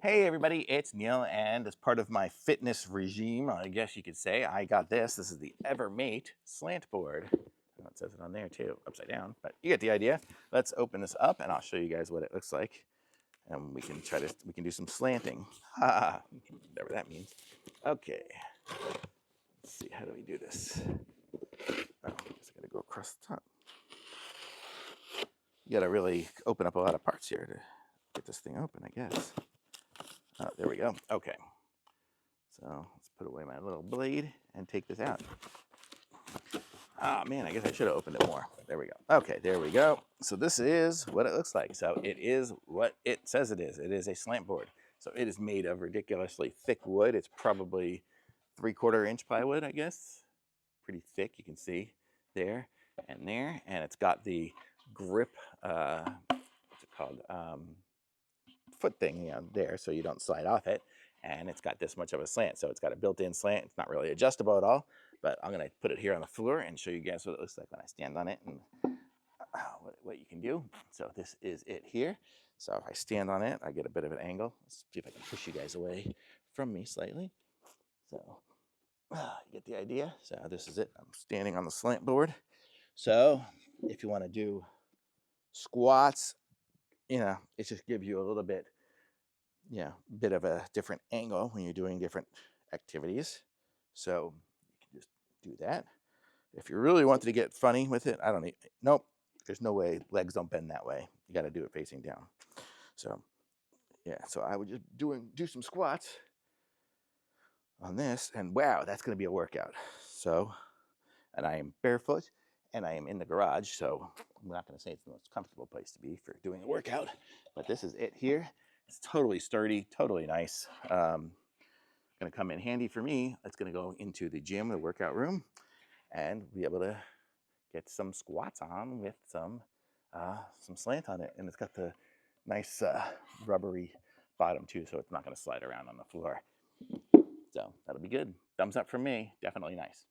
Hey everybody, it's Neil, and as part of my fitness regime, I guess you could say, I got this. This is the EVERYMATE slant board. Oh, it says it on there too, upside down, but you get the idea. Let's open this up and I'll show you guys what it looks like. And we can do some slanting. Whatever that means. Okay, let's see, how do we do this? Oh, I guess I gotta go across the top. You gotta really open up a lot of parts here to get this thing open, I guess. Oh, there we go. Okay. So let's put away my little blade and take this out. Oh man, I guess I should have opened it more. There we go. Okay, there we go. So this is what it looks like. So it is what it says it is. It is a slant board. So it is made of ridiculously thick wood. It's probably 3/4 inch plywood, I guess. Pretty thick, you can see there and there. And it's got the grip, what's it called? Foot thing, there, so you don't slide off it. And it's got this much of a slant, so it's got a built-in slant. It's not really adjustable at all, but I'm gonna put it here on the floor and show you guys what it looks like when I stand on it and what you can do. So this is it here. So if I stand on it, I get a bit of an angle. Let's see if I can push you guys away from me slightly. So you get the idea. So this is it. I'm standing on the slant board. So if you want to do squats, it just gives you a little bit, bit of a different angle when you're doing different activities. So you can just do that. If you really wanted to get funny with it, nope, there's no way legs don't bend that way. You got to do it facing down. So yeah, so I would just do some squats on this, and wow, that's going to be a workout. So, and I am barefoot and I am in the garage, so I'm not going to say it's the most comfortable place to be for doing a workout, but this is it here. It's totally sturdy, totally nice. Going to come in handy for me. It's going to go into the gym, the workout room, and be able to get some squats on with some slant on it. And it's got the nice rubbery bottom too, so it's not going to slide around on the floor. So that'll be good. Thumbs up from me. Definitely nice.